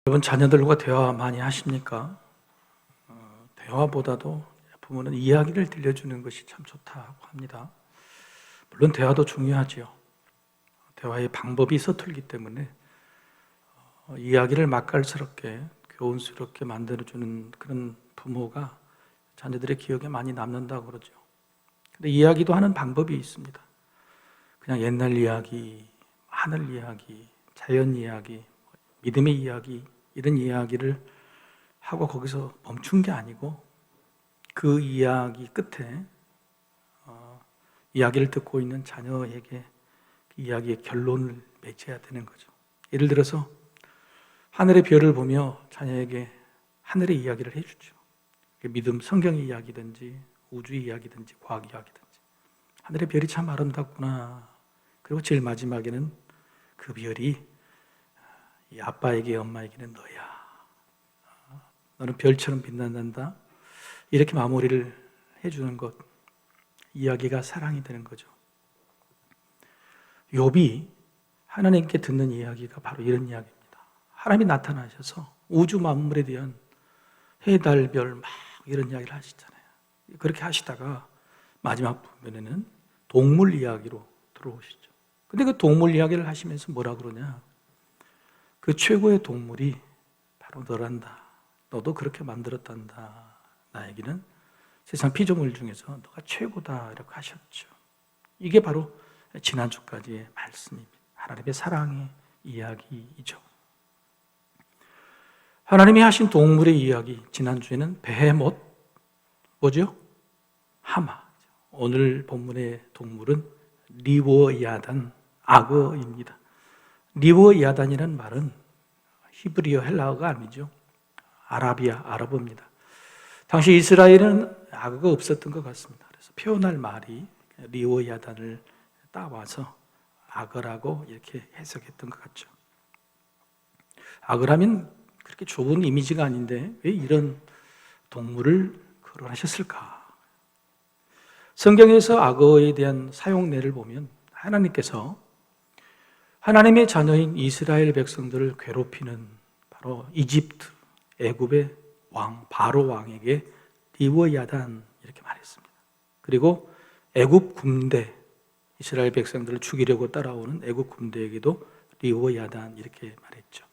여러분 자녀들과 대화 많이 하십니까? 대화보다도 부모는 이야기를 들려주는 것이 참 좋다고 합니다. 물론 대화도 중요하지요. 대화의 방법이 서툴기 때문에 이야기를 맛깔스럽게 교훈스럽게 만들어주는 그런 부모가 자녀들의 기억에 많이 남는다고 그러죠. 근데 이야기도 하는 방법이 있습니다. 그냥 옛날 이야기, 하늘 이야기, 자연 이야기, 믿음의 이야기, 이런 이야기를 하고 거기서 멈춘 게 아니고 그 이야기 끝에 이야기를 듣고 있는 자녀에게 그 이야기의 결론을 맺어야 되는 거죠. 예를 들어서 하늘의 별을 보며 자녀에게 하늘의 이야기를 해주죠. 믿음, 성경의 이야기든지 우주의 이야기든지 과학 이야기든지 하늘의 별이 참 아름답구나. 그리고 제일 마지막에는 그 별이 이 아빠에게 엄마에게는 너야. 너는 별처럼 빛난단다. 이렇게 마무리를 해주는 것, 이야기가 사랑이 되는 거죠. 욥이 하나님께 듣는 이야기가 바로 이런 이야기입니다. 하나님이 나타나셔서 우주 만물에 대한 해, 달, 별 막 이런 이야기를 하시잖아요. 그렇게 하시다가 마지막 부분에는 동물 이야기로 들어오시죠. 근데 그 동물 이야기를 하시면서 뭐라 그러냐? 그 최고의 동물이 바로 너란다. 너도 그렇게 만들었단다. 나에게는 세상 피조물 중에서 너가 최고다. 이렇게 하셨죠. 이게 바로 지난주까지의 말씀입니다. 하나님의 사랑의 이야기이죠. 하나님이 하신 동물의 이야기, 지난주에는 베헤못, 뭐죠? 하마. 오늘 본문의 동물은 리워야단, 악어입니다. 리워야단이라는 말은 히브리어 헬라어가 아니죠. 아랍어입니다. 당시 이스라엘은 악어가 없었던 것 같습니다. 그래서 표현할 말이 리워야단을 따와서 악어라고 이렇게 해석했던 것 같죠. 악어라면 그렇게 좋은 이미지가 아닌데 왜 이런 동물을 거론하셨을까? 성경에서 악어에 대한 사용례를 보면 하나님께서 하나님의 자녀인 이스라엘 백성들을 괴롭히는 바로 이집트, 애굽의 왕, 바로 왕에게 리워야단 이렇게 말했습니다. 그리고 애굽 군대, 이스라엘 백성들을 죽이려고 따라오는 애굽 군대에게도 리워야단 이렇게 말했죠.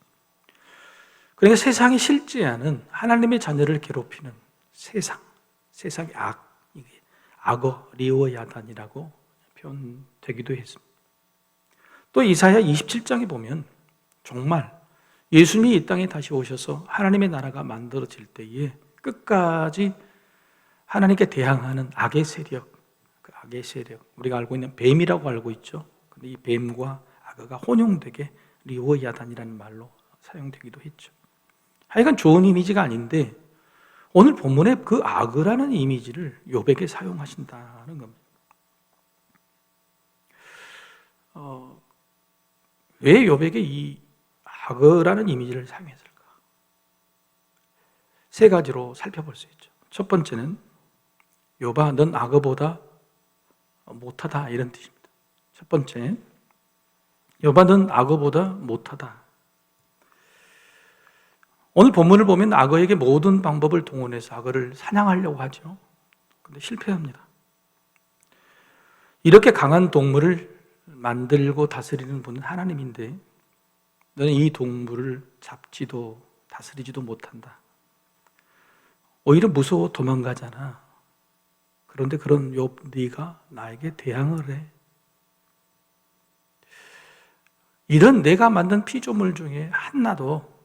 그러니까 세상이 실제하는 하나님의 자녀를 괴롭히는 세상의 악어, 리워야단이라고 표현되기도 했습니다. 또 이사야 27장에 보면 정말 예수님이 이 땅에 다시 오셔서 하나님의 나라가 만들어질 때에 끝까지 하나님께 대항하는 악의 세력, 그 악의 세력, 우리가 알고 있는 뱀이라고 알고 있죠. 근데 이 뱀과 악어가 혼용되게 리워야단이라는 말로 사용되기도 했죠. 하여간 좋은 이미지가 아닌데 오늘 본문에 그 악어라는 이미지를 욥에게 사용하신다는 겁니다. 왜 욥에게 이 악어라는 이미지를 사용했을까? 세 가지로 살펴볼 수 있죠. 첫 번째는 욥아, 넌 악어보다 못하다 이런 뜻입니다. 첫 번째, 욥아, 넌 악어보다 못하다. 오늘 본문을 보면 악어에게 모든 방법을 동원해서 악어를 사냥하려고 하죠. 그런데 실패합니다. 이렇게 강한 동물을 만들고 다스리는 분은 하나님인데 너는 이 동물을 잡지도 다스리지도 못한다. 오히려 무서워 도망가잖아. 그런데 그런 욥, 네가 나에게 대항을 해. 이런 내가 만든 피조물 중에 하나도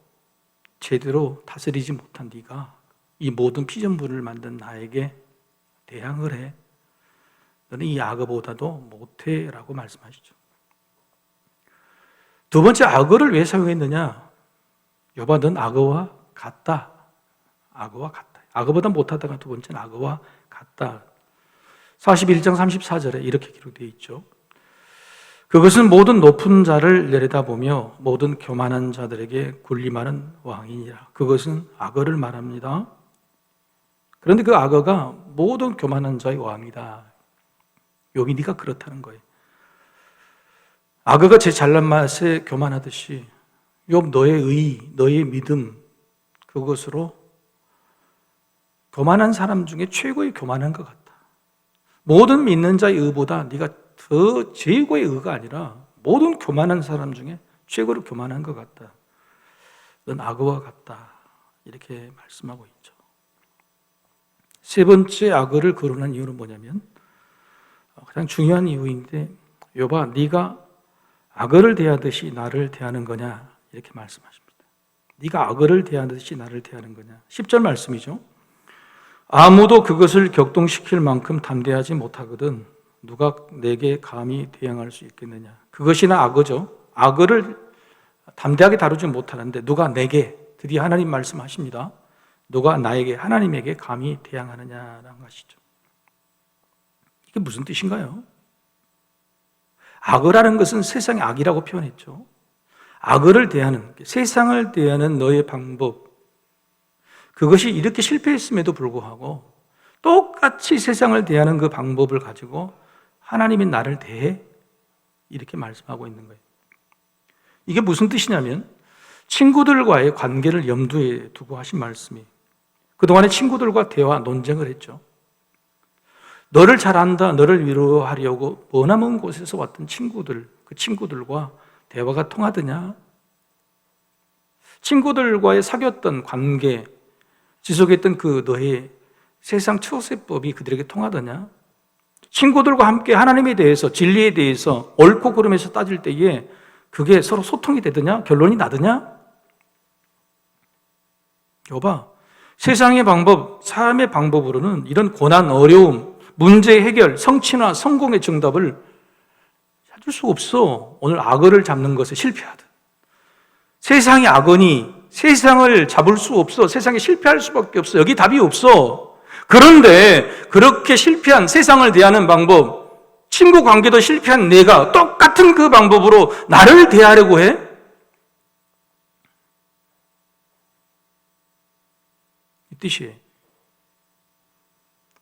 제대로 다스리지 못한 네가 이 모든 피조물을 만든 나에게 대항을 해. 너는 이 악어보다도 못해 라고 말씀하시죠. 두 번째, 악어를 왜 사용했느냐? 욥아, 넌 악어와 같다. 악어와 같다. 악어보다 못하다가 두 번째는 악어와 같다. 41장 34절에 이렇게 기록되어 있죠. 그것은 모든 높은 자를 내려다보며 모든 교만한 자들에게 군림하는 왕이니라. 그것은 악어를 말합니다. 그런데 그 악어가 모든 교만한 자의 왕이다. 욥이 네가 그렇다는 거예요. 악어가 제 잘난 맛에 교만하듯이 욥 너의 의, 너의 믿음 그것으로 교만한 사람 중에 최고의 교만한 것 같다. 모든 믿는 자의 의보다 네가 더 최고의 의가 아니라 모든 교만한 사람 중에 최고로 교만한 것 같다. 넌 악어와 같다. 이렇게 말씀하고 있죠. 세 번째 악어를 거론한 이유는 뭐냐면 가장 중요한 이유인데 욥아 네가 악어를 대하듯이 나를 대하는 거냐 이렇게 말씀하십니다. 네가 악어를 대하듯이 나를 대하는 거냐. 10절 말씀이죠. 아무도 그것을 격동시킬 만큼 담대하지 못하거든 누가 내게 감히 대항할 수 있겠느냐. 그것이나 악어죠. 악어를 담대하게 다루지 못하는데 누가 내게, 드디어 하나님 말씀하십니다. 누가 나에게, 하나님에게 감히 대항하느냐라는 것이죠. 이게 무슨 뜻인가요? 악어라는 것은 세상의 악이라고 표현했죠. 악어를 대하는, 세상을 대하는 너의 방법, 그것이 이렇게 실패했음에도 불구하고 똑같이 세상을 대하는 그 방법을 가지고 하나님이 나를 대해 이렇게 말씀하고 있는 거예요. 이게 무슨 뜻이냐면 친구들과의 관계를 염두에 두고 하신 말씀이 그동안에 친구들과 대화, 논쟁을 했죠. 너를 잘 안다, 너를 위로하려고 머나먼 곳에서 왔던 친구들, 그 친구들과 대화가 통하더냐? 친구들과의 사귀었던 관계, 지속했던 그 너의 세상 처세법이 그들에게 통하더냐? 친구들과 함께 하나님에 대해서, 진리에 대해서 옳고 그름에서 따질 때에 그게 서로 소통이 되더냐? 결론이 나더냐? 여봐, 세상의 방법, 삶의 방법으로는 이런 고난, 어려움, 문제 해결, 성취나 성공의 정답을 찾을 수 없어. 오늘 악어를 잡는 것에 실패하듯. 세상의 악어니 세상을 잡을 수 없어. 세상에 실패할 수밖에 없어. 여기 답이 없어. 그런데 그렇게 실패한 세상을 대하는 방법, 친구 관계도 실패한 내가 똑같은 그 방법으로 나를 대하려고 해? 이 뜻이에요.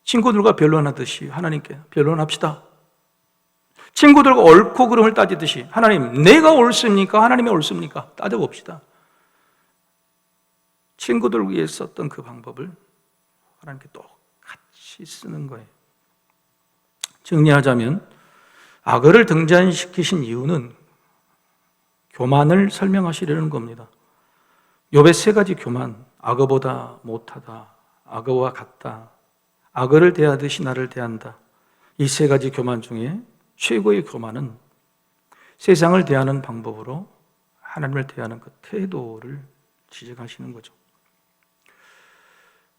친구들과 변론하듯이 하나님께 변론합시다. 친구들과 옳고 그름을 따지듯이 하나님, 내가 옳습니까? 하나님이 옳습니까? 따져봅시다. 친구들 위해 썼던 그 방법을 하나님께 똑같이 쓰는 거예요. 정리하자면 악어를 등장시키신 이유는 교만을 설명하시려는 겁니다. 욥의 세 가지 교만, 악어보다 못하다, 악어와 같다, 악어를 대하듯이 나를 대한다. 이 세 가지 교만 중에 최고의 교만은 세상을 대하는 방법으로 하나님을 대하는 그 태도를 지적하시는 거죠.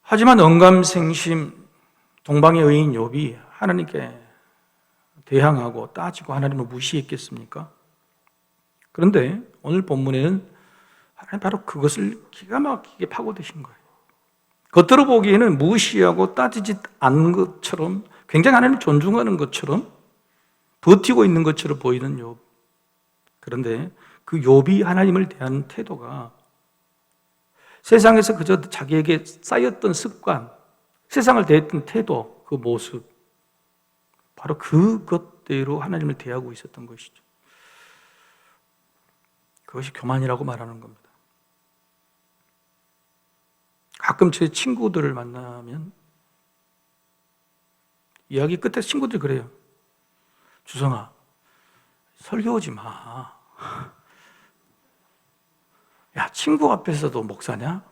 하지만 언감생심 동방의 의인 욥이 하나님께 대항하고 따지고 하나님을 무시했겠습니까? 그런데 오늘 본문에는 하나님 바로 그것을 기가 막히게 파고드신 거예요. 겉으로 보기에는 무시하고 따지지 않는 것처럼 굉장히 하나님을 존중하는 것처럼 버티고 있는 것처럼 보이는 욥. 그런데 그 욥이 하나님을 대하는 태도가 세상에서 그저 자기에게 쌓였던 습관, 세상을 대했던 태도, 그 모습, 바로 그것대로 하나님을 대하고 있었던 것이죠. 그것이 교만이라고 말하는 겁니다. 가끔 제 친구들을 만나면 이야기 끝에 친구들이 그래요. 주성아, 설교하지 마. 야, 친구 앞에서도 목사냐?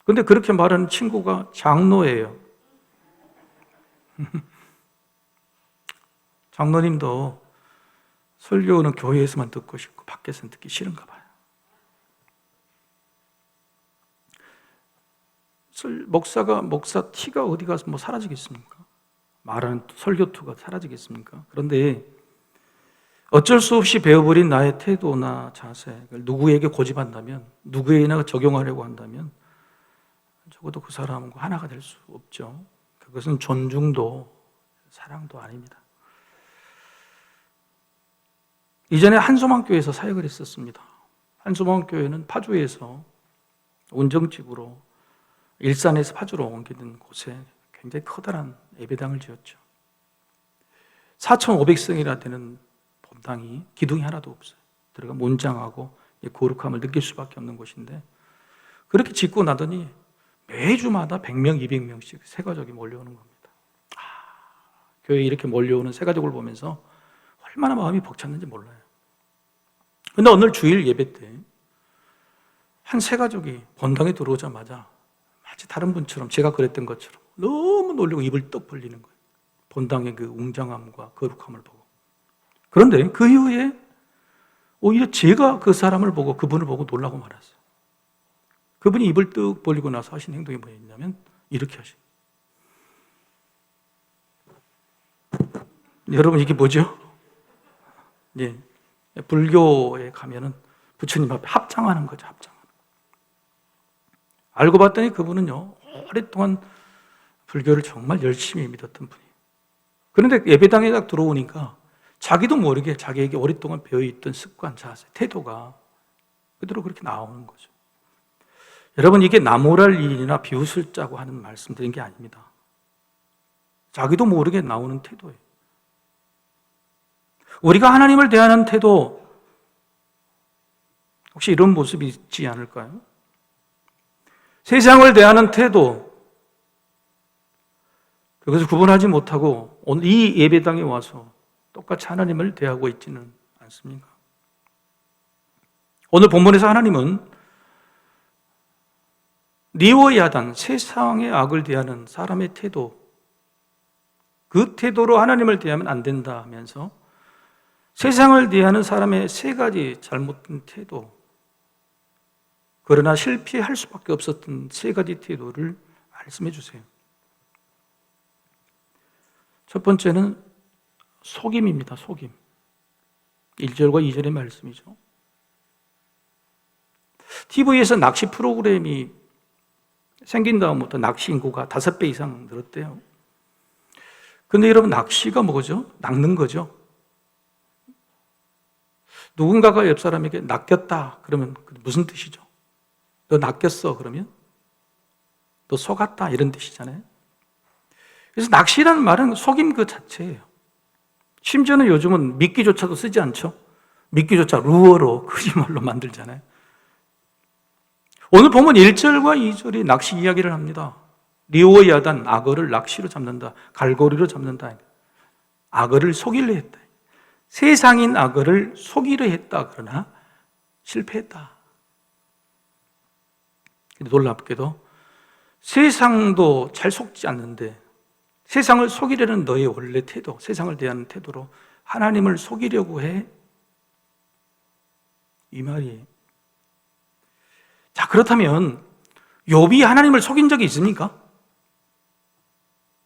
근데 그렇게 말하는 친구가 장로예요. 장로님도 설교는 교회에서만 듣고 싶고 밖에서는 듣기 싫은가 봐요. 목사 티가 어디 가서 뭐 사라지겠습니까? 말하는 설교투가 사라지겠습니까? 그런데 어쩔 수 없이 배워버린 나의 태도나 자세를 누구에게 고집한다면, 누구에게나 적용하려고 한다면 적어도 그 사람과 하나가 될 수 없죠. 그것은 존중도 사랑도 아닙니다. 이전에 한소망교회에서 사역을 했었습니다. 한소망교회는 파주에서 운정집으로 일산에서 파주로 옮기는 곳에 굉장히 커다란 예배당을 지었죠. 4,500성이나 되는 본당이 기둥이 하나도 없어요. 들어가 문장하고 거룩함을 느낄 수밖에 없는 곳인데, 그렇게 짓고 나더니 매주마다 100명, 200명씩 새가족이 몰려오는 겁니다. 교회에 이렇게 몰려오는 새가족을 보면서 얼마나 마음이 벅찼는지 몰라요. 근데 오늘 주일 예배 때 한 새가족이 본당에 들어오자마자 마치 다른 분처럼, 제가 그랬던 것처럼 너무 놀리고 입을 떡 벌리는 거예요. 본당의 그 웅장함과 거룩함을 보고. 그런데 그 이후에 오히려 제가 그 사람을 보고, 그분을 보고 놀라고 말았어요. 그분이 입을 떡 벌리고 나서 하신 행동이 뭐였냐면 이렇게 하신. 여러분, 이게 뭐죠? 예, 불교에 가면은 부처님 앞에 합장하는 거죠. 합장. 알고 봤더니 그분은요, 오랫동안 불교를 정말 열심히 믿었던 분이에요. 그런데 예배당에 딱 들어오니까 자기도 모르게 자기에게 오랫동안 배어있던 습관, 자세, 태도가 그대로 그렇게 나오는 거죠. 여러분, 이게 나무랄 일이나 비웃을 짜고 하는 말씀드린 게 아닙니다. 자기도 모르게 나오는 태도예요. 우리가 하나님을 대하는 태도, 혹시 이런 모습이 있지 않을까요? 세상을 대하는 태도, 그것을 구분하지 못하고 오늘 이 예배당에 와서 똑같이 하나님을 대하고 있지는 않습니까? 오늘 본문에서 하나님은 니오 야단, 세상의 악을 대하는 사람의 태도, 그 태도로 하나님을 대하면 안 된다 하면서 세상을 대하는 사람의 세 가지 잘못된 태도, 그러나 실패할 수밖에 없었던 세 가지 태도를 말씀해 주세요. 첫 번째는 속임입니다. 속임. 1절과 2절의 말씀이죠. TV에서 낚시 프로그램이 생긴 다음부터 낚시 인구가 5배 이상 늘었대요. 근데 여러분, 낚시가 뭐죠? 낚는 거죠. 누군가가 옆 사람에게 낚였다 그러면 무슨 뜻이죠? 너 낚였어 그러면? 너 속았다 이런 뜻이잖아요. 그래서 낚시라는 말은 속임 그 자체예요. 심지어는 요즘은 미끼조차도 쓰지 않죠. 미끼조차 루어로 거짓말로 만들잖아요. 오늘 보면 1절과 2절이 낚시 이야기를 합니다. 리오 야단, 악어를 낚시로 잡는다, 갈고리로 잡는다. 악어를 속이려 했다. 세상인 악어를 속이려 했다. 그러나 실패했다. 놀랍게도 세상도 잘 속지 않는데 세상을 속이려는 너의 원래 태도, 세상을 대하는 태도로 하나님을 속이려고 해. 이 말이에요. 자, 그렇다면 욥이 하나님을 속인 적이 있습니까?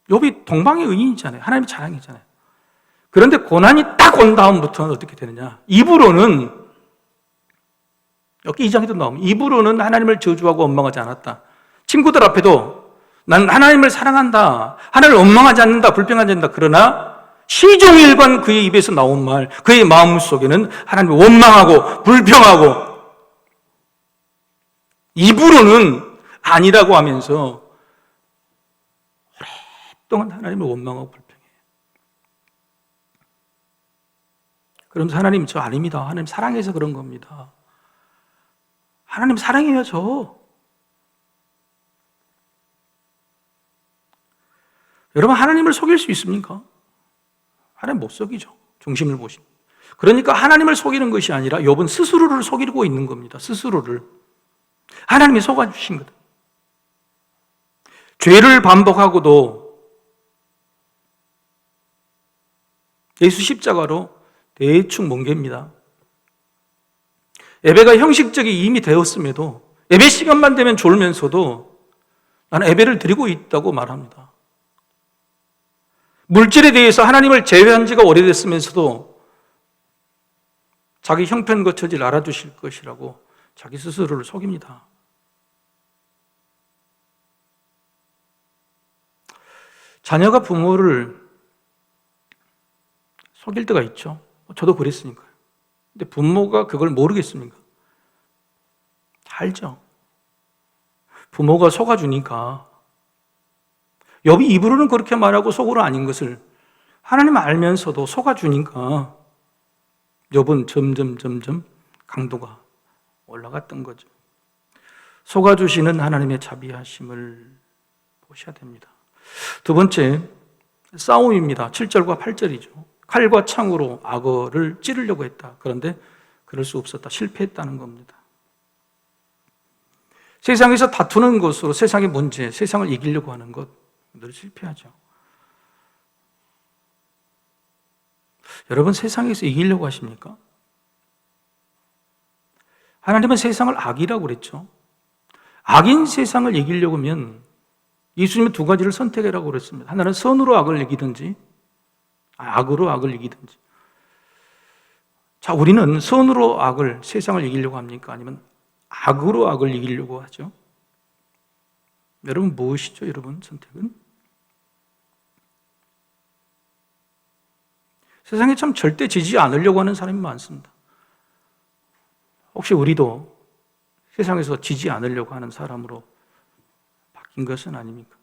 욥이 동방의 의인이잖아요. 하나님의 자랑이잖아요. 그런데 고난이 딱 온 다음부터는 어떻게 되느냐? 입으로는, 여기 2장에도 나오면 입으로는 하나님을 저주하고 원망하지 않았다. 친구들 앞에도 난 하나님을 사랑한다, 하나님을 원망하지 않는다, 불평하지 않는다. 그러나 시종일관 그의 입에서 나온 말, 그의 마음속에는 하나님을 원망하고 불평하고, 입으로는 아니라고 하면서 오랫동안 하나님을 원망하고 불평해요. 그러면서 하나님, 저 아닙니다. 하나님 사랑해서 그런 겁니다. 하나님 사랑해요, 저. 여러분, 하나님을 속일 수 있습니까? 하나님 못 속이죠. 중심을 보시면. 그러니까 하나님을 속이는 것이 아니라 욥은 스스로를 속이고 있는 겁니다. 스스로를. 하나님이 속아주신 거다. 죄를 반복하고도 예수 십자가로 대충 뭉갭니다. 예배가 형식적이 이미 되었음에도 예배 시간만 되면 졸면서도 나는 예배를 드리고 있다고 말합니다. 물질에 대해서 하나님을 제외한 지가 오래됐으면서도 자기 형편거처질 알아두실 것이라고 자기 스스로를 속입니다. 자녀가 부모를 속일 때가 있죠. 저도 그랬으니까요. 근데 부모가 그걸 모르겠습니까? 알죠. 부모가 속아주니까. 욥이 입으로는 그렇게 말하고 속으로 아닌 것을 하나님 알면서도 속아주니까 욥은 점점 강도가 올라갔던 거죠. 속아주시는 하나님의 자비하심을 보셔야 됩니다. 두 번째, 싸움입니다. 7절과 8절이죠. 칼과 창으로 악어를 찌르려고 했다. 그런데 그럴 수 없었다. 실패했다는 겁니다. 세상에서 다투는 것으로 세상의 문제, 세상을 이기려고 하는 것 늘 실패하죠. 여러분, 세상에서 이기려고 하십니까? 하나님은 세상을 악이라고 그랬죠. 악인 세상을 이기려고 하면 예수님은 두 가지를 선택하라고 그랬습니다. 하나는 선으로 악을 이기든지, 악으로 악을 이기든지. 자, 우리는 선으로 악을, 세상을 이기려고 합니까? 아니면 악으로 악을 이기려고 하죠? 여러분, 무엇이죠, 여러분, 선택은? 세상에 참 절대 지지 않으려고 하는 사람이 많습니다. 혹시 우리도 세상에서 지지 않으려고 하는 사람으로 바뀐 것은 아닙니까?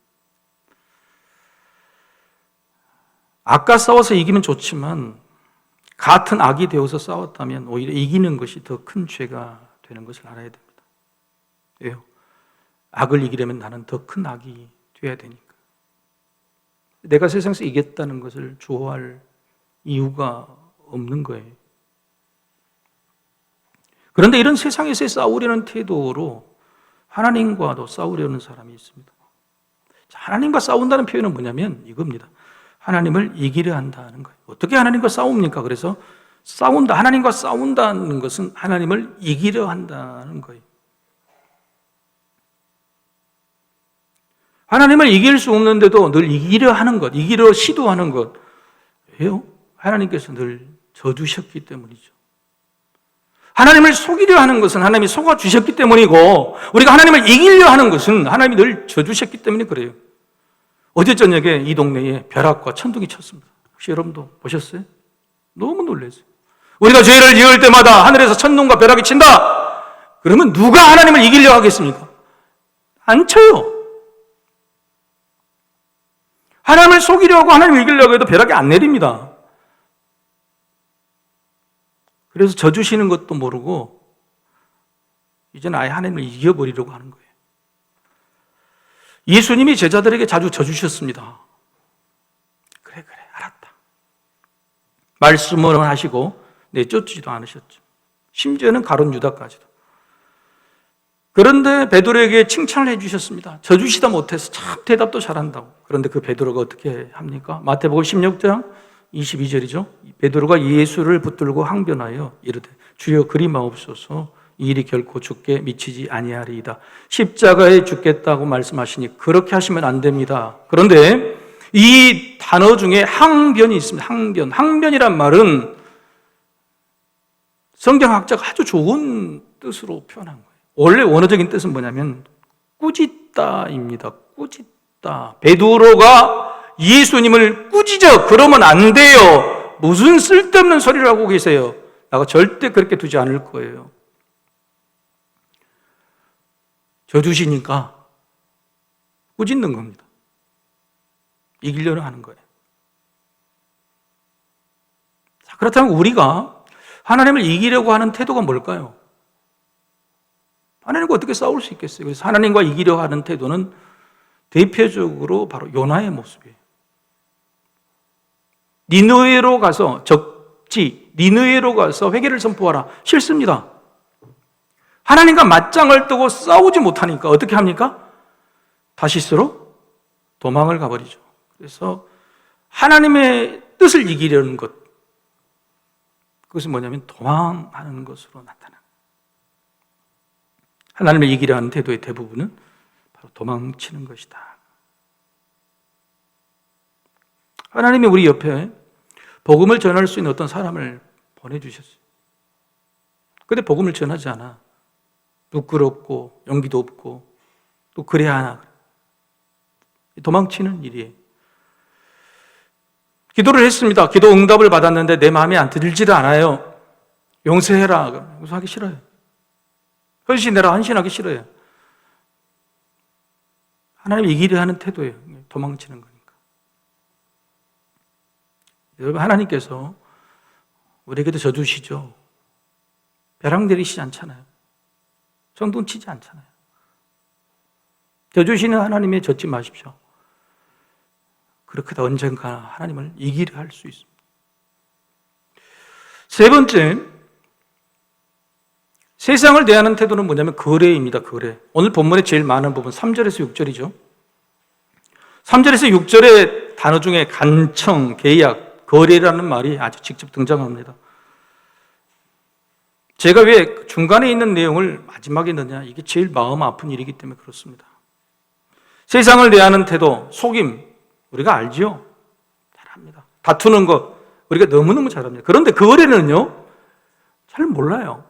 악과 싸워서 이기면 좋지만 같은 악이 되어서 싸웠다면 오히려 이기는 것이 더 큰 죄가 되는 것을 알아야 됩니다. 왜요? 악을 이기려면 나는 더 큰 악이 되어야 되니까. 내가 세상에서 이겼다는 것을 좋아할 이유가 없는 거예요. 그런데 이런 세상에서 싸우려는 태도로 하나님과도 싸우려는 사람이 있습니다. 하나님과 싸운다는 표현은 뭐냐면 이겁니다. 하나님을 이기려 한다는 거예요. 어떻게 하나님과 싸웁니까? 그래서 싸운다, 하나님과 싸운다는 것은 하나님을 이기려 한다는 거예요. 하나님을 이길 수 없는데도 늘 이기려 하는 것, 이기려 시도하는 것. 왜요? 하나님께서 늘 져주셨기 때문이죠. 하나님을 속이려 하는 것은 하나님이 속아주셨기 때문이고, 우리가 하나님을 이기려 하는 것은 하나님이 늘 져주셨기 때문에 그래요. 어제 저녁에 이 동네에 벼락과 천둥이 쳤습니다. 혹시 여러분도 보셨어요? 너무 놀랐어요. 우리가 죄를 지을 때마다 하늘에서 천둥과 벼락이 친다? 그러면 누가 하나님을 이기려 하겠습니까? 안 쳐요. 하나님을 속이려고 하나님을 이기려고 해도 벼락이 안 내립니다. 그래서 져주시는 것도 모르고 이제는 아예 하나님을 이겨버리려고 하는 거예요. 예수님이 제자들에게 자주 져주셨습니다. 그래 알았다. 말씀을 하시고 내쫓지도 않으셨죠. 심지어는 가룟 유다까지도. 그런데 베드로에게 칭찬을 해주셨습니다. 져주시다 못해서 참 대답도 잘한다고. 그런데 그 베드로가 어떻게 합니까? 마태복음 16장 22절이죠. 베드로가 예수를 붙들고 항변하여 이르되 주여 그리 마옵소서 이 일이 결코 죽게 미치지 아니하리이다. 십자가에 죽겠다고 말씀하시니 그렇게 하시면 안 됩니다. 그런데 이 단어 중에 항변이 있습니다. 항변이란 말은 성경학자가 아주 좋은 뜻으로 표현한 거예요. 원래 원어적인 뜻은 뭐냐면 꾸짖다입니다. 꾸짖다. 베드로가 예수님을 꾸짖어. 그러면 안 돼요. 무슨 쓸데없는 소리를 하고 계세요. 내가 절대 그렇게 두지 않을 거예요. 져주시니까 꾸짖는 겁니다. 이기려는 하는 거예요. 자, 그렇다면 우리가 하나님을 이기려고 하는 태도가 뭘까요? 하나님과 어떻게 싸울 수 있겠어요? 그래서 하나님과 이기려 하는 태도는 대표적으로 바로 요나의 모습이에요. 니느웨로 가서 니느웨로 가서 회개를 선포하라. 싫습니다. 하나님과 맞짱을 뜨고 싸우지 못하니까 어떻게 합니까? 다시스로 도망을 가버리죠. 그래서 하나님의 뜻을 이기려는 것, 그것은 뭐냐면 도망하는 것으로 나타나는, 하나님을 이기려 하는 태도의 대부분은 바로 도망치는 것이다. 하나님이 우리 옆에 복음을 전할 수 있는 어떤 사람을 보내주셨어요. 그런데 복음을 전하지 않아. 부끄럽고 용기도 없고 또 그래야 하나. 도망치는 일이에요. 기도를 했습니다. 기도 응답을 받았는데 내 마음에 안 들지를 않아요. 용서해라. 용서하기 싫어요. 헌신해라. 헌신하기 싫어요. 하나님 이기려 하는 태도예요. 도망치는 거니까. 여러분, 하나님께서 우리에게도 져주시죠. 벼락 내리시지 않잖아요. 정도는 치지 않잖아요. 져주시는 하나님에 젖지 마십시오. 그렇게 언젠가 하나님을 이기려 할 수 있습니다. 세 번째, 세상을 대하는 태도는 뭐냐면 거래입니다. 거래. 오늘 본문에 제일 많은 부분 3절에서 6절이죠. 3절에서 6절의 단어 중에 간청, 계약, 거래라는 말이 아주 직접 등장합니다. 제가 왜 중간에 있는 내용을 마지막에 넣냐? 이게 제일 마음 아픈 일이기 때문에 그렇습니다. 세상을 대하는 태도, 속임, 우리가 알죠? 잘 압니다. 다투는 것, 우리가 너무너무 잘 압니다. 그런데 거래는요, 잘 몰라요.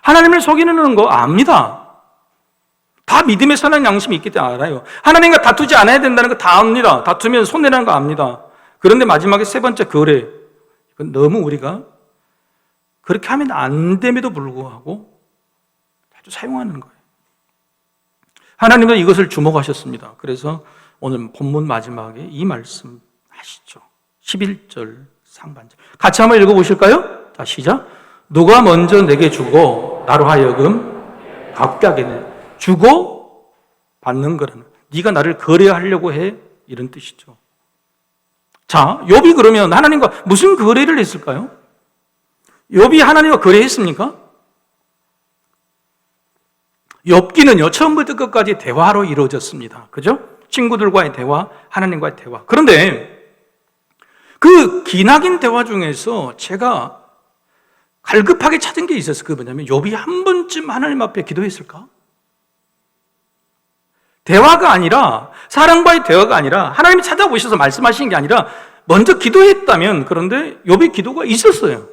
하나님을 속이는 거 압니다. 다 믿음의 선한 양심이 있기 때문에 알아요. 하나님과 다투지 않아야 된다는 거 다 압니다. 다투면 손해라는 거 압니다. 그런데 마지막에 세 번째 거래, 이건 너무 우리가 그렇게 하면 안 됨에도 불구하고 아주 사용하는 거예요. 하나님은 이것을 주목하셨습니다. 그래서 오늘 본문 마지막에 이 말씀 하시죠. 11절 상반절. 같이 한번 읽어보실까요? 자, 시작. 누가 먼저 내게 주고 나로 하여금 갚게 하겠네. 주고 받는 거라는, 네가 나를 거래하려고 해, 이런 뜻이죠. 자, 욥이 그러면 하나님과 무슨 거래를 했을까요? 욥이 하나님과 거래했습니까? 욥기는요, 처음부터 끝까지 대화로 이루어졌습니다. 그죠? 친구들과의 대화, 하나님과의 대화. 그런데 그 기나긴 대화 중에서 제가 갈급하게 찾은 게 있었어요. 그게 뭐냐면 욥이 한 번쯤 하나님 앞에 기도했을까? 대화가 아니라, 사랑과의 대화가 아니라, 하나님이 찾아오셔서 말씀하시는 게 아니라 먼저 기도했다면, 그런데 욥의 기도가 있었어요.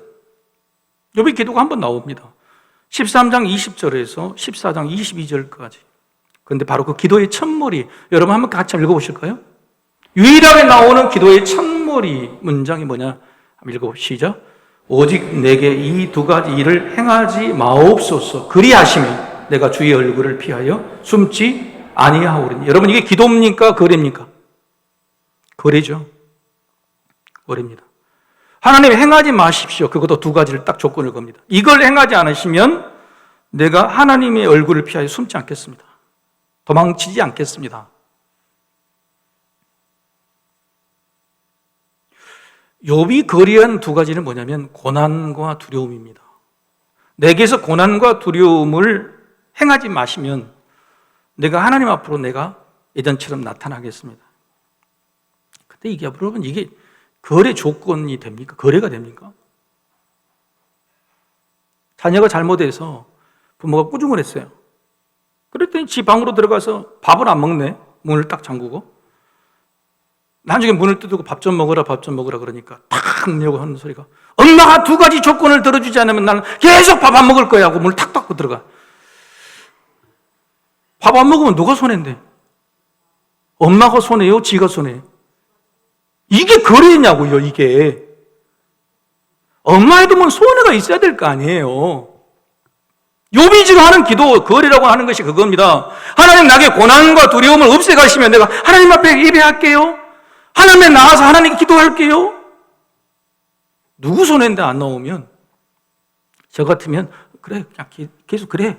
욥의 기도가 한 번 나옵니다. 13장 20절에서 14장 22절까지. 그런데 바로 그 기도의 첫머리, 여러분 한번 같이 읽어보실까요? 유일하게 나오는 기도의 첫머리 문장이 뭐냐? 한번 읽어보시죠. 오직 내게 이 두 가지 일을 행하지 마옵소서. 그리하시면 내가 주의 얼굴을 피하여 숨지 아니하오리니. 여러분, 이게 기도입니까? 거래입니까? 거래죠. 거래입니다. 하나님 행하지 마십시오. 그것도 두 가지를 딱 조건을 겁니다. 이걸 행하지 않으시면 내가 하나님의 얼굴을 피하여 숨지 않겠습니다. 도망치지 않겠습니다. 욥이 거래한 두 가지는 뭐냐면 고난과 두려움입니다. 내게서 고난과 두려움을 행하지 마시면 내가 하나님 앞으로 내가 예전처럼 나타나겠습니다. 근데 이게 여러분, 이게 거래 조건이 됩니까? 거래가 됩니까? 자녀가 잘못해서 부모가 꾸중을 했어요. 그랬더니 지 방으로 들어가서 밥을 안 먹네. 문을 딱 잠그고. 나중에 문을 뜯고 밥 좀 먹으라, 밥 좀 먹으라 그러니까 탁 문려고 하는 소리가, 엄마가 두 가지 조건을 들어주지 않으면 나는 계속 밥 안 먹을 거야 하고 문을 탁 닫고 들어가. 밥 안 먹으면 누가 손해인데? 엄마가 손해요? 지가 손해요? 이게 거래냐고요, 이게. 엄마에도 뭐 손해가 있어야 될 거 아니에요. 욥이 지금 하는 기도, 거래라고 하는 것이 그겁니다. 하나님, 나에게 고난과 두려움을 없애가시면 내가 하나님 앞에 예배할게요. 하나님에 나와서 하나님께 기도할게요. 누구 손해인데 안 나오면, 저 같으면 그래, 그냥 계속 그래.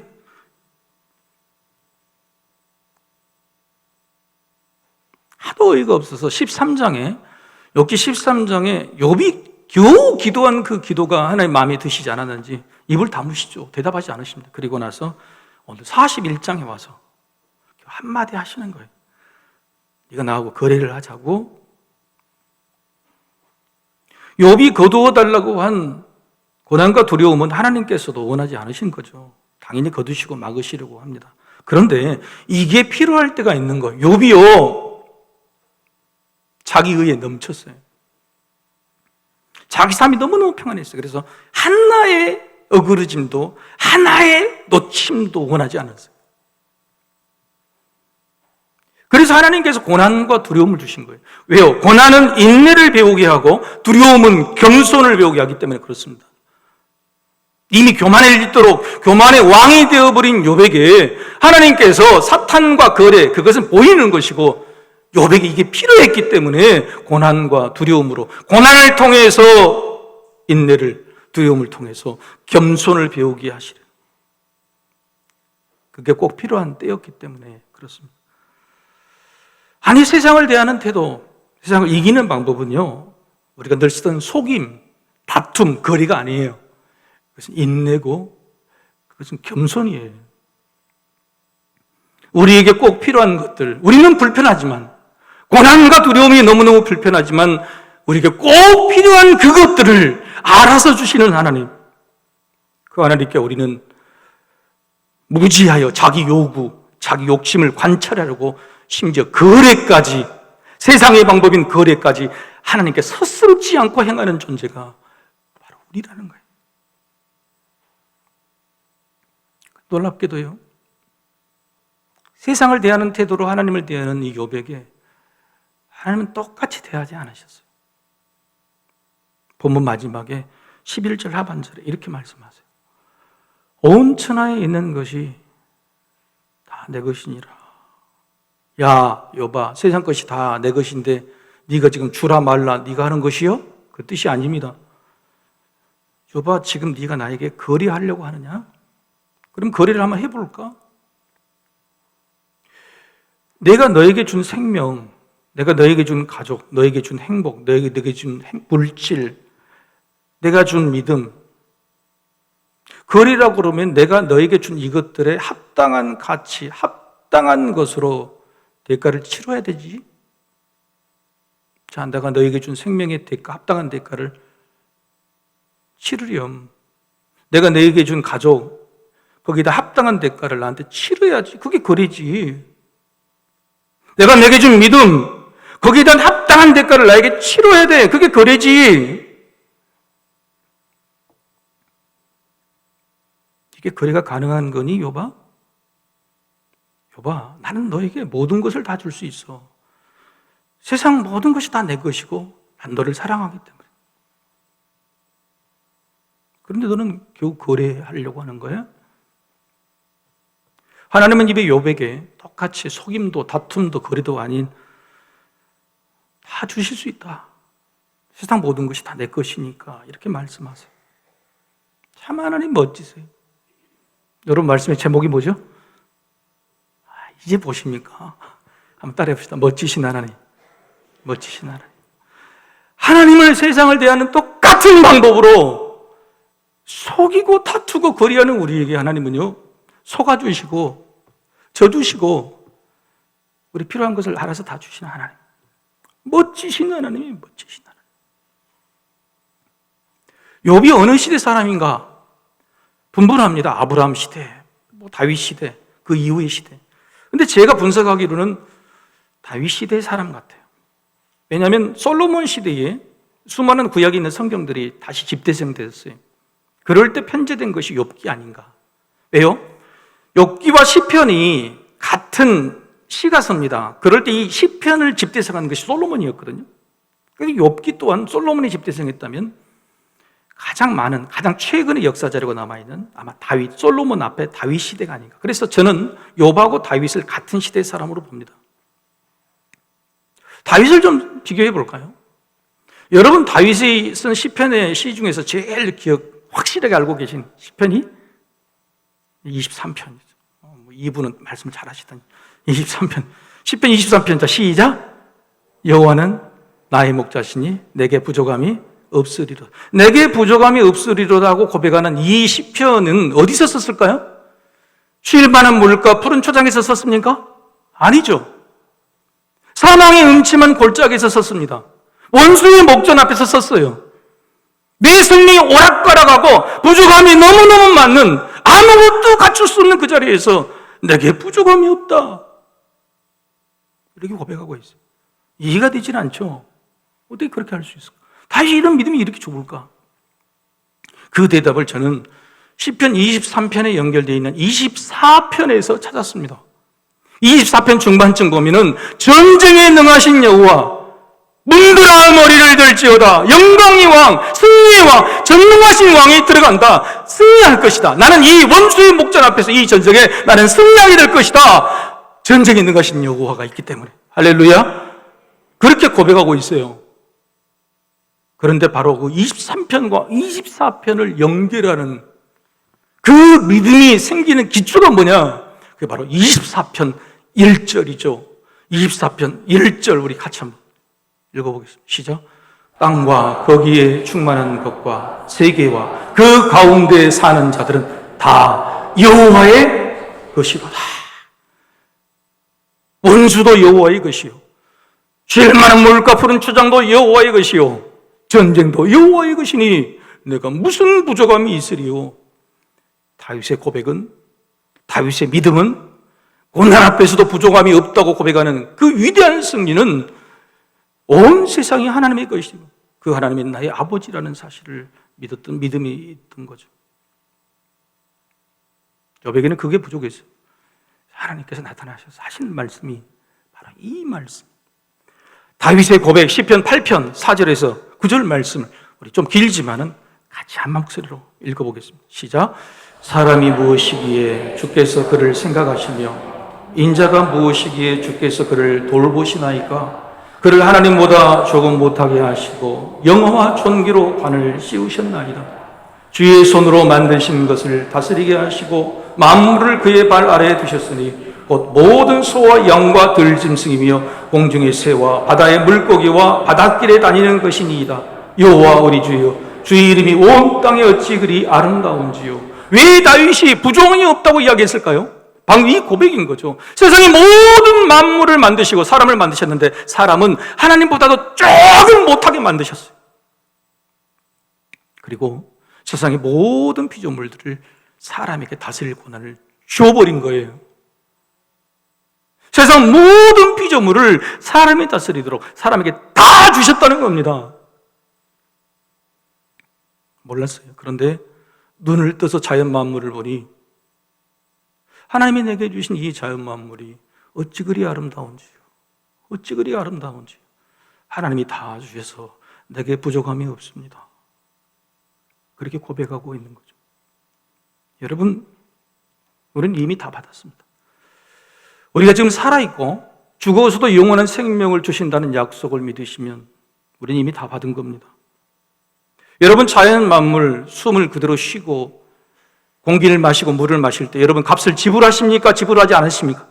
하도 어이가 없어서 13장에, 욥기 13장에 욥이 겨우 기도한 그 기도가 하나님 마음에 드시지 않았는지 입을 다무시죠. 대답하지 않으십니다. 그리고 나서 오늘 41장에 와서 한마디 하시는 거예요. 네가 나하고 거래를 하자고. 욥이 거두어달라고 한 고난과 두려움은 하나님께서도 원하지 않으신 거죠. 당연히 거두시고 막으시려고 합니다. 그런데 이게 필요할 때가 있는 거예요. 욥이요, 자기 의에 넘쳤어요. 자기 삶이 너무너무 평안했어요. 그래서 하나의 어그러짐도, 하나의 놓침도 원하지 않았어요. 그래서 하나님께서 고난과 두려움을 주신 거예요. 왜요? 고난은 인내를 배우게 하고 두려움은 겸손을 배우게 하기 때문에 그렇습니다. 이미 교만에 이르도록 교만의 왕이 되어버린 욥에게 하나님께서 사탄과 거래, 그것은 보이는 것이고 욥에게 이게 필요했기 때문에 고난과 두려움으로, 고난을 통해서 인내를, 두려움을 통해서 겸손을 배우게 하시려. 그게 꼭 필요한 때였기 때문에 그렇습니다. 아니, 세상을 대하는 태도, 세상을 이기는 방법은요, 우리가 늘 쓰던 속임, 다툼, 거리가 아니에요. 그것은 인내고, 그것은 겸손이에요. 우리에게 꼭 필요한 것들, 우리는 불편하지만, 고난과 두려움이 너무너무 불편하지만, 우리에게 꼭 필요한 그것들을 알아서 주시는 하나님, 그 하나님께 우리는 무지하여 자기 요구, 자기 욕심을 관찰하려고 심지어 거래까지, 세상의 방법인 거래까지 하나님께 서슴지 않고 행하는 존재가 바로 우리라는 거예요. 놀랍게도요, 세상을 대하는 태도로 하나님을 대하는 이 욥에게 하나님은 똑같이 대하지 않으셨어요. 본문 마지막에 11절 하반절에 이렇게 말씀하세요. 온 천하에 있는 것이 다 내 것이니라. 야, 욥아, 세상 것이 다 내 것인데 네가 지금 주라 말라 네가 하는 것이요? 그 뜻이 아닙니다. 욥아, 지금 네가 나에게 거래하려고 하느냐? 그럼 거래를 한번 해볼까? 내가 너에게 준 생명, 내가 너에게 준 가족, 너에게 준 행복, 너에게 준 물질, 내가 준 믿음, 거리라고 그러면 내가 너에게 준 이것들의 합당한 가치, 합당한 것으로 대가를 치러야 되지. 자, 내가 너에게 준 생명의 대가, 합당한 대가를 치르렴. 내가 너에게 준 가족, 거기다 합당한 대가를 나한테 치러야지. 그게 거리지. 내가 너에게 준 믿음, 거기다 합당한 대가를 나에게 치러야 돼. 그게 거래지. 이게 거래가 가능한 거니, 욥아? 욥아, 나는 너에게 모든 것을 다 줄 수 있어. 세상 모든 것이 다 내 것이고 난 너를 사랑하기 때문에. 그런데 너는 겨우 거래하려고 하는 거야? 하나님은 입에 욥에게 똑같이 속임도 다툼도 거래도 아닌 다 주실 수 있다. 세상 모든 것이 다 내 것이니까 이렇게 말씀하세요. 참 하나님 멋지세요. 여러분 말씀의 제목이 뭐죠? 이제 보십니까? 한번 따라해 봅시다. 멋지신 하나님. 멋지신 하나님. 하나님을 세상을 대하는 똑같은 방법으로 속이고 다투고 거리하는 우리에게 하나님은요, 속아주시고 져주시고 우리 필요한 것을 알아서 다 주시는 하나님. 멋지신 하나님이 멋지신 하나님. 욥이 어느 시대 사람인가? 분분합니다. 아브라함 시대, 다윗 시대, 그 이후의 시대. 근데 제가 분석하기로는 다윗 시대의 사람 같아요. 왜냐하면 솔로몬 시대에 수많은 구약에 있는 성경들이 다시 집대성되었어요. 그럴 때 편제된 것이 욥기 아닌가. 왜요? 욥기와 시편이 같은 시가서입니다. 그럴 때 이 시편을 집대성한 것이 솔로몬이었거든요. 그러니까 욥기 또한 솔로몬이 집대성했다면 가장 최근의 역사 자료가 남아있는 아마 다윗, 솔로몬 앞에 다윗 시대가 아닌가. 그래서 저는 욥하고 다윗을 같은 시대의 사람으로 봅니다. 다윗을 좀 비교해 볼까요? 여러분 다윗이 쓴 시편의 시 중에서 제일 확실하게 알고 계신 시편이 23편이죠. 이분은 말씀을 잘 하시더니 23편. 시편 23편. 자, 시작. 여호와는 나의 목자시니 내게 부족함이 없으리로. 내게 부족함이 없으리로라고 고백하는 이 시편은 어디서 썼을까요? 쉴 만한 물가 푸른 초장에서 썼습니까? 아니죠. 사망의 음침한 골짜기에서 썼습니다. 원수의 목전 앞에서 썼어요. 내 생명이 오락가락하고 부족함이 너무너무 많은, 아무것도 갖출 수 없는 그 자리에서 내게 부족함이 없다, 이렇게 고백하고 있어요. 이해가 되질 않죠. 어떻게 그렇게 할 수 있을까? 다시 이런 믿음이 이렇게 좋을까? 그 대답을 저는 시편 23편에 연결되어 있는 24편에서 찾았습니다. 24편 중반쯤 보면은 전쟁에 능하신 여호와, 문드러운 머리를 들지어다. 영광의 왕, 승리의 왕, 전능하신 왕이 들어간다. 승리할 것이다. 나는 이 원수의 목전 앞에서 이 전쟁에 나는 승리하게 될 것이다. 전쟁에 능하신 여호와가 있기 때문에. 할렐루야. 그렇게 고백하고 있어요. 그런데 바로 그 23편과 24편을 연결하는 그 믿음이 생기는 기초가 뭐냐? 그게 바로 24편 1절이죠. 24편 1절 우리 같이 한번 읽어보겠습니다. 시작. 땅과 거기에 충만한 것과 세계와 그 가운데 사는 자들은 다 여호와의 것이로다. 원수도 여호와의 것이요, 제일 많은 물가 푸른 초장도 여호와의 것이요, 전쟁도 여호와의 것이니 내가 무슨 부족함이 있으리요. 다윗의 고백은, 다윗의 믿음은 고난 앞에서도 부족함이 없다고 고백하는 그 위대한 승리는 온 세상이 하나님의 것이고 그 하나님이 나의 아버지라는 사실을 믿었던 믿음이 있던 거죠. 욥에게는 그게 부족했어요. 하나님께서 나타나셔서 하신 말씀이 바로 이 말씀. 다윗의 고백 시편 8편 4절에서 9절 말씀을 우리 좀 길지만은 같이 한 목소리로 읽어보겠습니다. 시작. 사람이 무엇이기에 주께서 그를 생각하시며 인자가 무엇이기에 주께서 그를 돌보시나이까. 그를 하나님보다 조금 못하게 하시고 영화와 존귀로 관을 씌우셨나이다. 주의 손으로 만드신 것을 다스리게 하시고 만물을 그의 발 아래에 두셨으니 곧 모든 소와 양과 들짐승이며 공중의 새와 바다의 물고기와 바닷길에 다니는 것이니이다. 여호와 우리 주여, 주의 이름이 온 땅에 어찌 그리 아름다운지요. 왜 다윗이 부족함이 없다고 이야기했을까요? 방금 이 고백인 거죠. 세상의 모든 만물을 만드시고 사람을 만드셨는데 사람은 하나님보다도 조금 못하게 만드셨어요. 그리고 세상의 모든 피조물들을 사람에게 다스릴 권한을 줘버린 거예요. 세상 모든 피조물을 사람이 다스리도록 사람에게 다 주셨다는 겁니다. 몰랐어요. 그런데 눈을 떠서 자연 만물을 보니 하나님이 내게 주신 이 자연 만물이 어찌 그리 아름다운지요. 어찌 그리 아름다운지요. 하나님이 다 주셔서 내게 부족함이 없습니다. 그렇게 고백하고 있는 거죠. 여러분, 우리는 이미 다 받았습니다. 우리가 지금 살아있고 죽어서도 영원한 생명을 주신다는 약속을 믿으시면 우리는 이미 다 받은 겁니다. 여러분, 자연 만물, 숨을 그대로 쉬고 공기를 마시고 물을 마실 때 여러분 값을 지불하십니까? 지불하지 않으십니까?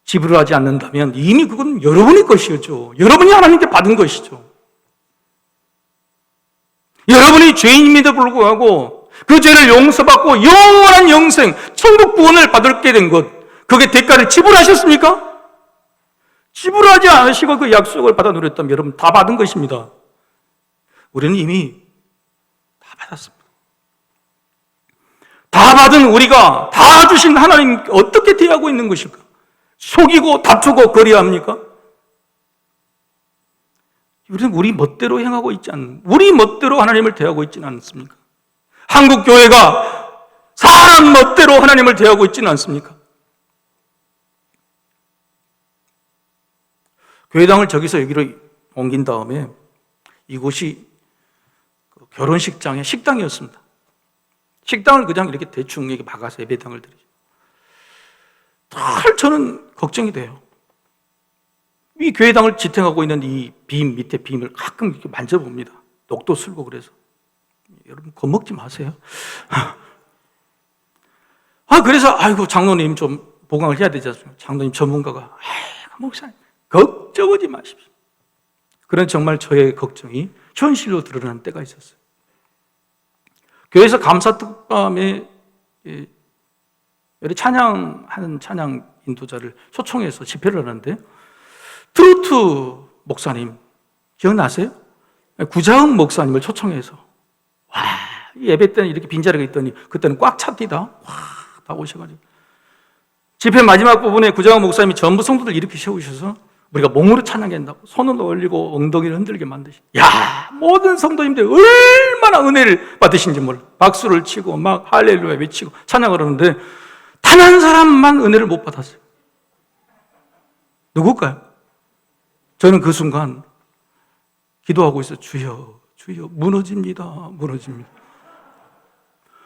지불하지 않는다면 이미 그건 여러분의 것이죠. 여러분이 하나님께 받은 것이죠. 여러분이 죄인임에도 불구하고 그 죄를 용서받고 영원한 영생, 천국 구원을 받게 된 것, 그게 대가를 지불하셨습니까? 지불하지 않으시고 그 약속을 받아 누렸다면 여러분 다 받은 것입니다. 우리는 이미 다 받았습니다. 다 받은 우리가 다 주신 하나님 어떻게 대하고 있는 것일까? 속이고 다투고 거리합니까? 우리는 우리 멋대로 행하고 있지 않는, 우리 멋대로 하나님을 대하고 있지는 않습니까? 한국 교회가 사람 멋대로 하나님을 대하고 있지는 않습니까? 교회당을 저기서 여기로 옮긴 다음에 이곳이 결혼식장의 식당이었습니다. 식당을 그냥 이렇게 대충 이렇게 막아서 예배당을 드리죠. 늘 저는 걱정이 돼요. 이 교회당을 지탱하고 있는 이 빔, 밑에 빔을 가끔 이렇게 만져봅니다. 녹도 슬고 그래서. 여러분, 겁먹지 마세요. 그래서, 아이고, 장로님 좀 보강을 해야 되지 않습니까? 장로님 전문가가, 목사님, 걱정하지 마십시오. 그런 정말 저의 걱정이 현실로 드러나는 때가 있었어요. 교회에서 감사특밤에 찬양하는 찬양 인도자를 초청해서 집회를 하는데 트로트 목사님 기억나세요? 구자흥 목사님을 초청해서 예배 때는 이렇게 빈자리가 있더니 그때는 꽉 찼디다. 다 오셔가지고 집회 마지막 부분에 구자흥 목사님이 전부 성도들 이렇게 세우셔서 우리가 몸으로 찬양한다고 손을 올리고 엉덩이를 흔들게 만드시. 모든 성도님들 얼마나 은혜를 받으신지 몰라. 박수를 치고 막 할렐루야 외치고 찬양을 하는데 단 한 사람만 은혜를 못 받았어요. 누굴까요? 저는 그 순간 기도하고 있어요. 주여, 주여, 무너집니다. 무너집니다.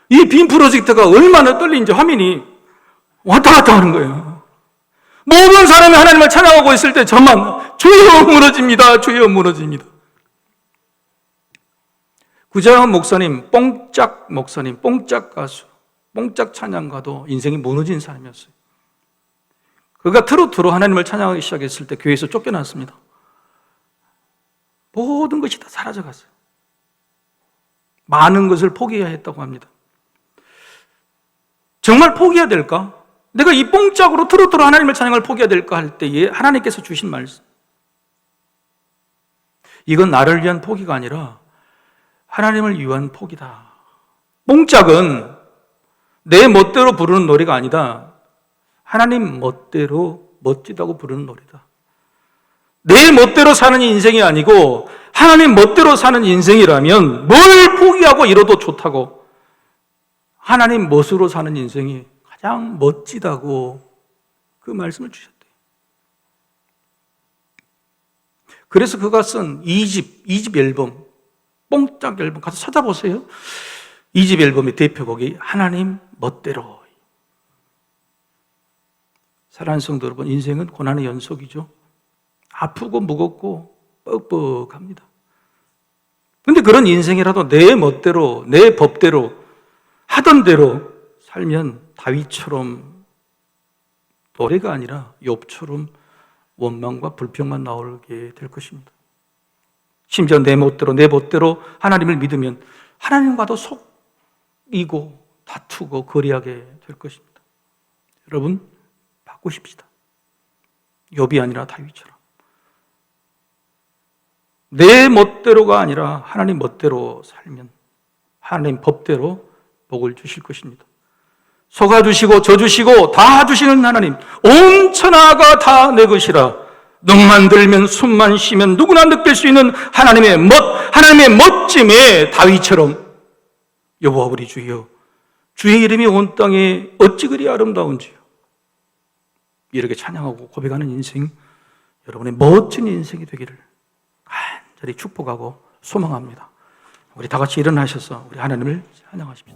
이 빔 프로젝트가 얼마나 떨리는지 화면이 왔다 갔다 하는 거예요. 모든 사람이 하나님을 찬양하고 있을 때 저만 주여 무너집니다. 주여 무너집니다. 구자흥 목사님, 뽕짝 목사님, 뽕짝 가수, 뽕짝 찬양가도 인생이 무너진 사람이었어요. 그가 트로트로 하나님을 찬양하기 시작했을 때 교회에서 쫓겨났습니다. 모든 것이 다 사라져갔어요. 많은 것을 포기해야 했다고 합니다. 정말 포기해야 될까? 내가 이 뽕짝으로 트로트로 하나님을 찬양을 포기해야 될까 할 때에 하나님께서 주신 말씀. 이건 나를 위한 포기가 아니라 하나님을 위한 포기다. 뽕짝은 내 멋대로 부르는 노래가 아니다. 하나님 멋대로 멋지다고 부르는 노래다. 내 멋대로 사는 인생이 아니고 하나님 멋대로 사는 인생이라면 뭘 포기하고 이뤄도 좋다고, 하나님 멋으로 사는 인생이 가장 멋지다고 그 말씀을 주셨대요. 그래서 그가 쓴 2집 앨범, 뽕짝 앨범 가서 찾아보세요. 2집 앨범의 대표곡이 하나님 멋대로. 사랑하는 성도 여러분, 인생은 고난의 연속이죠. 아프고 무겁고 뻑뻑합니다. 그런데 그런 인생이라도 내 멋대로, 내 법대로, 하던 대로 살면 다윗처럼 노래가 아니라 욥처럼 원망과 불평만 나오게 될 것입니다. 심지어 내 멋대로, 내 멋대로 하나님을 믿으면 하나님과도 속이고 다투고 거리하게 될 것입니다. 여러분, 바꾸십시다. 욥이 아니라 다윗처럼. 내 멋대로가 아니라 하나님 멋대로 살면 하나님 법대로 복을 주실 것입니다. 속아주시고 져주시고 다 주시는 하나님, 온 천하가 다 내 것이라. 눈만 들면 숨만 쉬면 누구나 느낄 수 있는 하나님의 멋짐에 다윗처럼 여호와우리 주여, 주의 이름이 온 땅에 어찌 그리 아름다운지요. 이렇게 찬양하고 고백하는 인생, 여러분의 멋진 인생이 되기를 간절히 축복하고 소망합니다. 우리 다 같이 일어나셔서 우리 하나님을 찬양하십시오.